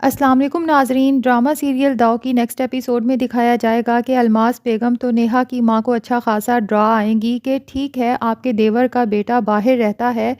السلام علیکم ناظرین، ڈرامہ سیریل داؤ کی نیکسٹ ایپیسوڈ میں دکھایا جائے گا کہ الماس بیگم تو نیہا کی ماں کو اچھا خاصا ڈرا آئیں گی کہ ٹھیک ہے آپ کے دیور کا بیٹا باہر رہتا ہے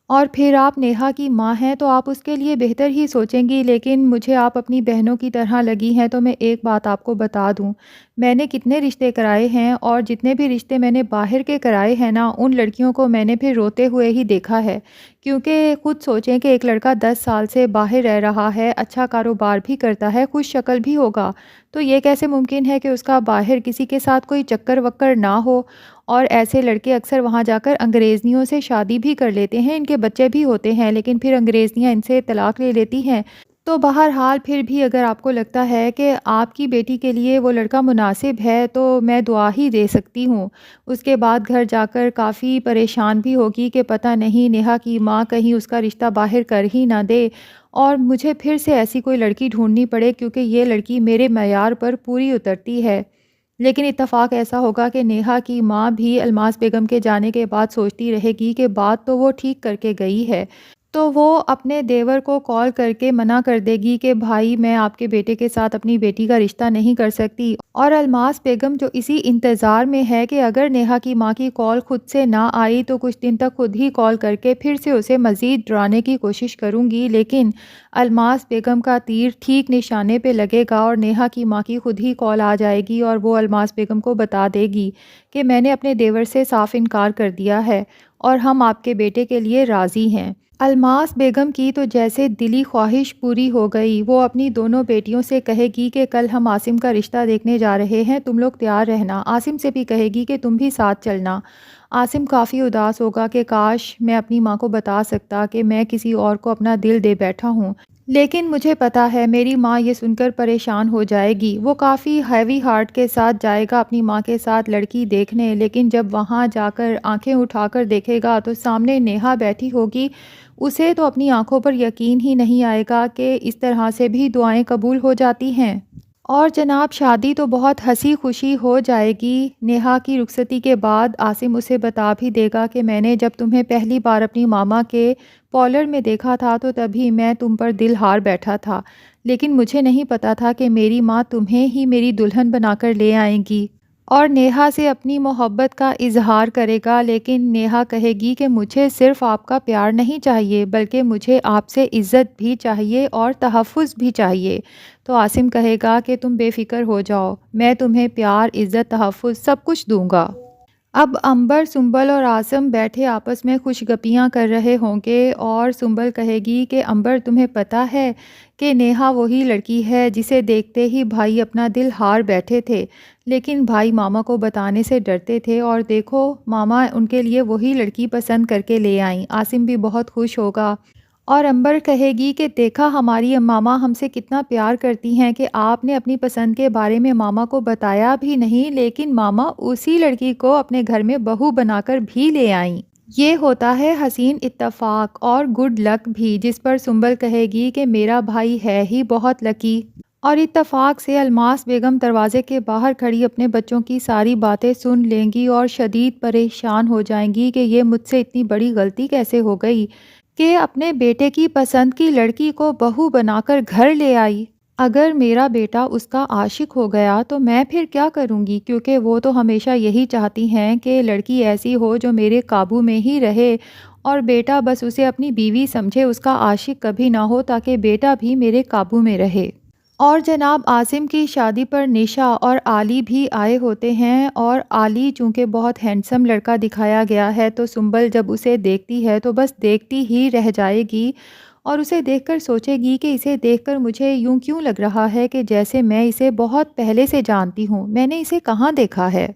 اور پھر آپ نیہا کی ماں ہیں تو آپ اس کے لیے بہتر ہی سوچیں گی، لیکن مجھے آپ اپنی بہنوں کی طرح لگی ہیں تو میں ایک بات آپ کو بتا دوں، میں نے کتنے رشتے کرائے ہیں اور جتنے بھی رشتے میں نے باہر کے کرائے ہیں نا، ان لڑکیوں کو میں نے پھر روتے ہوئے ہی دیکھا ہے، کیونکہ خود سوچیں کہ ایک لڑکا 10 سال سے باہر رہ رہا ہے، اچھا کاروبار بھی کرتا ہے، خوش شکل بھی ہوگا، تو یہ کیسے ممکن ہے کہ اس کا باہر کسی کے ساتھ کوئی چکر وکر نہ ہو؟ اور ایسے لڑکے اکثر وہاں جا کر انگریزنیوں سے شادی بھی کر لیتے ہیں، ان کے بچے بھی ہوتے ہیں، لیکن پھر انگریزنیاں ان سے طلاق لے لیتی ہیں۔ تو بہرحال پھر بھی اگر آپ کو لگتا ہے کہ آپ کی بیٹی کے لیے وہ لڑکا مناسب ہے تو میں دعا ہی دے سکتی ہوں۔ اس کے بعد گھر جا کر کافی پریشان بھی ہوگی کہ پتہ نہیں نیہا کی ماں کہیں اس کا رشتہ باہر کر ہی نہ دے اور مجھے پھر سے ایسی کوئی لڑکی ڈھونڈنی پڑے، کیونکہ یہ لڑکی میرے معیار پر پوری اترتی ہے۔ لیکن اتفاق ایسا ہوگا کہ نیہا کی ماں بھی الماس بیگم کے جانے کے بعد سوچتی رہے گی کہ بات تو وہ ٹھیک کر کے گئی ہے، تو وہ اپنے دیور کو کال کر کے منع کر دے گی کہ بھائی میں آپ کے بیٹے کے ساتھ اپنی بیٹی کا رشتہ نہیں کر سکتی، اور الماس بیگم جو اسی انتظار میں ہے کہ اگر نیہا کی ماں کی کال خود سے نہ آئی تو کچھ دن تک خود ہی کال کر کے پھر سے اسے مزید ڈرانے کی کوشش کروں گی، لیکن الماس بیگم کا تیر ٹھیک نشانے پہ لگے گا اور نیہا کی ماں کی خود ہی کال آ جائے گی اور وہ الماس بیگم کو بتا دے گی کہ میں نے اپنے دیور سے صاف انکار کر دیا ہے اور ہم آپ کے بیٹے کے لیے راضی ہیں۔ الماس بیگم کی تو جیسے دلی خواہش پوری ہو گئی، وہ اپنی دونوں بیٹیوں سے کہے گی کہ کل ہم عاصم کا رشتہ دیکھنے جا رہے ہیں، تم لوگ تیار رہنا، عاصم سے بھی کہے گی کہ تم بھی ساتھ چلنا۔ عاصم کافی اداس ہوگا کہ کاش میں اپنی ماں کو بتا سکتا کہ میں کسی اور کو اپنا دل دے بیٹھا ہوں، لیکن مجھے پتا ہے میری ماں یہ سن کر پریشان ہو جائے گی۔ وہ کافی ہیوی ہارٹ کے ساتھ جائے گا اپنی ماں کے ساتھ لڑکی دیکھنے، لیکن جب وہاں جا کر آنکھیں اٹھا کر دیکھے گا تو سامنے نیہا بیٹھی ہوگی، اسے تو اپنی آنکھوں پر یقین ہی نہیں آئے گا کہ اس طرح سے بھی دعائیں قبول ہو جاتی ہیں۔ اور جناب شادی تو بہت ہنسی خوشی ہو جائے گی۔ نیہا کی رخصتی کے بعد عاصم اسے بتا بھی دے گا کہ میں نے جب تمہیں پہلی بار اپنی ماما کے پارلر میں دیکھا تھا تو تبھی میں تم پر دل ہار بیٹھا تھا، لیکن مجھے نہیں پتا تھا کہ میری ماں تمہیں ہی میری دلہن بنا کر لے آئیں گی، اور نیہا سے اپنی محبت کا اظہار کرے گا، لیکن نیہا کہے گی کہ مجھے صرف آپ کا پیار نہیں چاہیے بلکہ مجھے آپ سے عزت بھی چاہیے اور تحفظ بھی چاہیے۔ تو عاصم کہے گا کہ تم بے فکر ہو جاؤ، میں تمہیں پیار، عزت، تحفظ سب کچھ دوں گا۔ اب عنبر، سنبل اور عاصم بیٹھے آپس میں خوش گپیاں کر رہے ہوں گے اور سنبل کہے گی کہ عنبر تمہیں پتہ ہے کہ نیہا وہی لڑکی ہے جسے دیکھتے ہی بھائی اپنا دل ہار بیٹھے تھے، لیکن بھائی ماما کو بتانے سے ڈرتے تھے اور دیکھو ماما ان کے لیے وہی لڑکی پسند کر کے لے آئیں۔ عاصم بھی بہت خوش ہوگا اور عنبر کہے گی کہ دیکھا ہماری ماما ہم سے کتنا پیار کرتی ہیں کہ آپ نے اپنی پسند کے بارے میں ماما کو بتایا بھی نہیں، لیکن ماما اسی لڑکی کو اپنے گھر میں بہو بنا کر بھی لے آئیں۔ یہ ہوتا ہے حسین اتفاق اور گڈ لک بھی، جس پر سنبل کہے گی کہ میرا بھائی ہے ہی بہت لکی۔ اور اتفاق سے الماس بیگم دروازے کے باہر کھڑی اپنے بچوں کی ساری باتیں سن لیں گی اور شدید پریشان ہو جائیں گی کہ یہ مجھ سے اتنی بڑی غلطی کیسے ہو گئی کہ اپنے بیٹے کی پسند کی لڑکی کو بہو بنا کر گھر لے آئی۔ اگر میرا بیٹا اس کا عاشق ہو گیا تو میں پھر کیا کروں گی، کیونکہ وہ تو ہمیشہ یہی چاہتی ہیں کہ لڑکی ایسی ہو جو میرے قابو میں ہی رہے اور بیٹا بس اسے اپنی بیوی سمجھے، اس کا عاشق کبھی نہ ہو، تاکہ بیٹا بھی میرے قابو میں رہے۔ اور جناب عاصم کی شادی پر نشا اور علی بھی آئے ہوتے ہیں، اور علی چونکہ بہت ہینڈسم لڑکا دکھایا گیا ہے تو سنبل جب اسے دیکھتی ہے تو بس دیکھتی ہی رہ جائے گی اور اسے دیکھ کر سوچے گی کہ اسے دیکھ کر مجھے یوں کیوں لگ رہا ہے کہ جیسے میں اسے بہت پہلے سے جانتی ہوں، میں نے اسے کہاں دیکھا ہے۔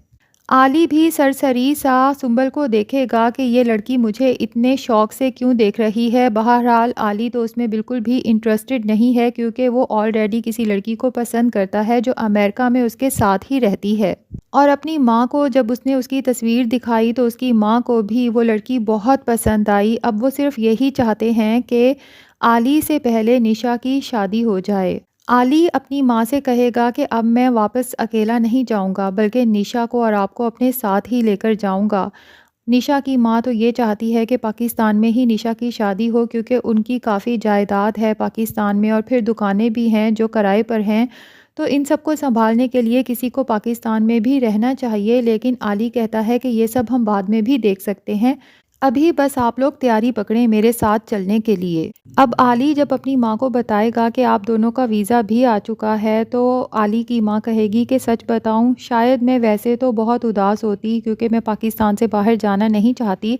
علی بھی سرسری سا سنبل کو دیکھے گا کہ یہ لڑکی مجھے اتنے شوق سے کیوں دیکھ رہی ہے۔ بہرحال علی تو اس میں بالکل بھی انٹرسٹڈ نہیں ہے، کیونکہ وہ آلریڈی کسی لڑکی کو پسند کرتا ہے جو امریکہ میں اس کے ساتھ ہی رہتی ہے، اور اپنی ماں کو جب اس نے اس کی تصویر دکھائی تو اس کی ماں کو بھی وہ لڑکی بہت پسند آئی۔ اب وہ صرف یہی چاہتے ہیں کہ علی سے پہلے نشا کی شادی ہو جائے۔ علی اپنی ماں سے کہے گا کہ اب میں واپس اکیلا نہیں جاؤں گا بلکہ نشا کو اور آپ کو اپنے ساتھ ہی لے کر جاؤں گا۔ نشا کی ماں تو یہ چاہتی ہے کہ پاکستان میں ہی نشا کی شادی ہو، کیونکہ ان کی کافی جائیداد ہے پاکستان میں، اور پھر دکانیں بھی ہیں جو کرائے پر ہیں، تو ان سب کو سنبھالنے کے لیے کسی کو پاکستان میں بھی رہنا چاہیے۔ لیکن علی کہتا ہے کہ یہ سب ہم بعد میں بھی دیکھ سکتے ہیں، ابھی بس آپ لوگ تیاری پکڑیں میرے ساتھ چلنے کے لیے۔ اب علی جب اپنی ماں کو بتائے گا کہ آپ دونوں کا ویزا بھی آ چکا ہے، تو علی کی ماں کہے گی کہ سچ بتاؤں، شاید میں ویسے تو بہت اداس ہوتی کیونکہ میں پاکستان سے باہر جانا نہیں چاہتی،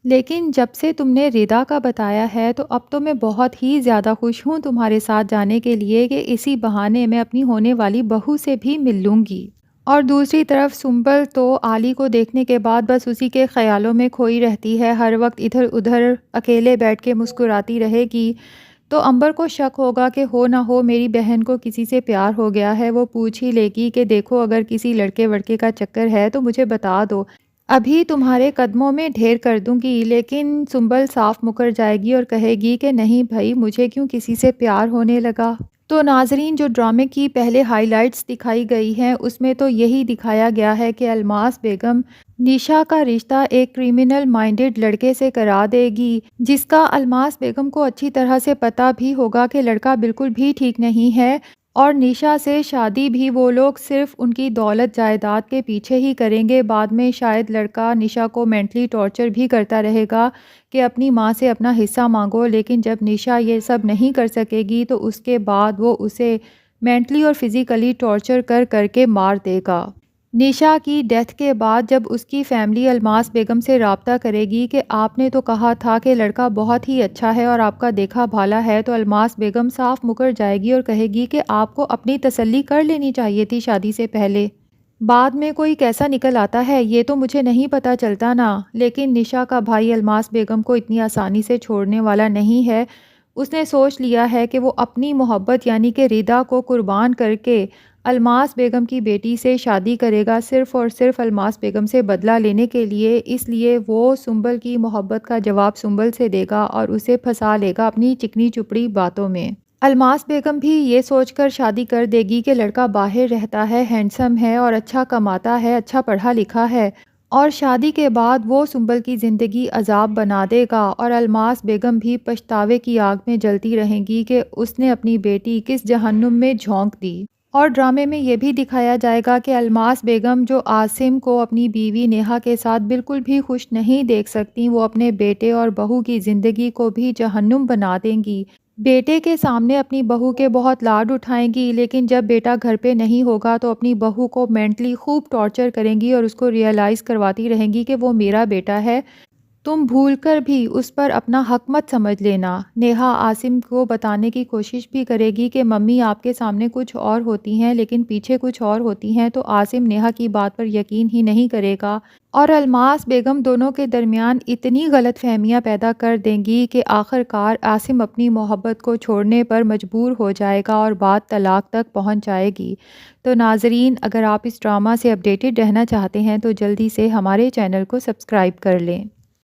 لیکن جب سے تم نے ردا کا بتایا ہے تو اب تو میں بہت ہی زیادہ خوش ہوں تمہارے ساتھ جانے کے لیے، کہ اسی بہانے میں اپنی ہونے والی بہو سے بھی مل لوں گی۔ اور دوسری طرف سنبل تو علی کو دیکھنے کے بعد بس اسی کے خیالوں میں کھوئی رہتی ہے، ہر وقت ادھر ادھر اکیلے بیٹھ کے مسکراتی رہے گی۔ تو امبر کو شک ہوگا کہ ہو نہ ہو میری بہن کو کسی سے پیار ہو گیا ہے، وہ پوچھ ہی لے گی کہ دیکھو اگر کسی لڑکے وڑکے کا چکر ہے تو مجھے بتا دو، ابھی تمہارے قدموں میں ڈھیر کر دوں گی۔ لیکن سنبل صاف مکر جائے گی اور کہے گی کہ نہیں بھائی، مجھے کیوں کسی سے پیار ہونے لگا۔ تو ناظرین، جو ڈرامے کی پہلے ہائی لائٹس دکھائی گئی ہیں اس میں تو یہی دکھایا گیا ہے کہ الماس بیگم نشا کا رشتہ ایک کرمنل مائنڈڈ لڑکے سے کرا دے گی، جس کا الماس بیگم کو اچھی طرح سے پتہ بھی ہوگا کہ لڑکا بالکل بھی ٹھیک نہیں ہے، اور نشا سے شادی بھی وہ لوگ صرف ان کی دولت جائیداد کے پیچھے ہی کریں گے۔ بعد میں شاید لڑکا نشا کو مینٹلی ٹارچر بھی کرتا رہے گا کہ اپنی ماں سے اپنا حصہ مانگو، لیکن جب نشا یہ سب نہیں کر سکے گی تو اس کے بعد وہ اسے مینٹلی اور فزیکلی ٹارچر کر کر کے مار دے گا۔ نشا کی ڈیتھ کے بعد جب اس کی فیملی الماس بیگم سے رابطہ کرے گی کہ آپ نے تو کہا تھا کہ لڑکا بہت ہی اچھا ہے اور آپ کا دیکھا بھالا ہے، تو الماس بیگم صاف مکر جائے گی اور کہے گی کہ آپ کو اپنی تسلی کر لینی چاہیے تھی شادی سے پہلے، بعد میں کوئی کیسا نکل آتا ہے یہ تو مجھے نہیں پتہ چلتا نا۔ لیکن نشا کا بھائی الماس بیگم کو اتنی آسانی سے چھوڑنے والا نہیں ہے، اس نے سوچ لیا ہے کہ وہ اپنی محبت یعنی کہ ردا کو قربان کر کے الماس بیگم کی بیٹی سے شادی کرے گا، صرف اور صرف الماس بیگم سے بدلہ لینے کے لیے۔ اس لیے وہ سنبل کی محبت کا جواب سنبل سے دے گا اور اسے پھنسا لے گا اپنی چکنی چپڑی باتوں میں۔ الماس بیگم بھی یہ سوچ کر شادی کر دے گی کہ لڑکا باہر رہتا ہے، ہینڈسم ہے اور اچھا کماتا ہے، اچھا پڑھا لکھا ہے، اور شادی کے بعد وہ سنبل کی زندگی عذاب بنا دے گا، اور الماس بیگم بھی پچھتاوے کی آگ میں جلتی رہیں گی کہ اس نے اپنی بیٹی کس جہنم میں جھونک دی۔ اور ڈرامے میں یہ بھی دکھایا جائے گا کہ الماس بیگم جو عاصم کو اپنی بیوی نیہا کے ساتھ بالکل بھی خوش نہیں دیکھ سکتی، وہ اپنے بیٹے اور بہو کی زندگی کو بھی جہنم بنا دیں گی۔ بیٹے کے سامنے اپنی بہو کے بہت لاڈ اٹھائیں گی، لیکن جب بیٹا گھر پہ نہیں ہوگا تو اپنی بہو کو مینٹلی خوب ٹارچر کریں گی اور اس کو ریئلائز کرواتی رہیں گی کہ وہ میرا بیٹا ہے، تم بھول کر بھی اس پر اپنا حق مت سمجھ لینا۔ نیہا عاصم کو بتانے کی کوشش بھی کرے گی کہ ممی آپ کے سامنے کچھ اور ہوتی ہیں لیکن پیچھے کچھ اور ہوتی ہیں، تو عاصم نیہا کی بات پر یقین ہی نہیں کرے گا، اور الماس بیگم دونوں کے درمیان اتنی غلط فہمیاں پیدا کر دیں گی کہ آخر کار عاصم اپنی محبت کو چھوڑنے پر مجبور ہو جائے گا اور بات طلاق تک پہنچ جائے گی۔ تو ناظرین، اگر آپ اس ڈرامہ سے اپڈیٹڈ رہنا چاہتے ہیں تو جلدی سے ہمارے چینل کو سبسکرائب کر لیں۔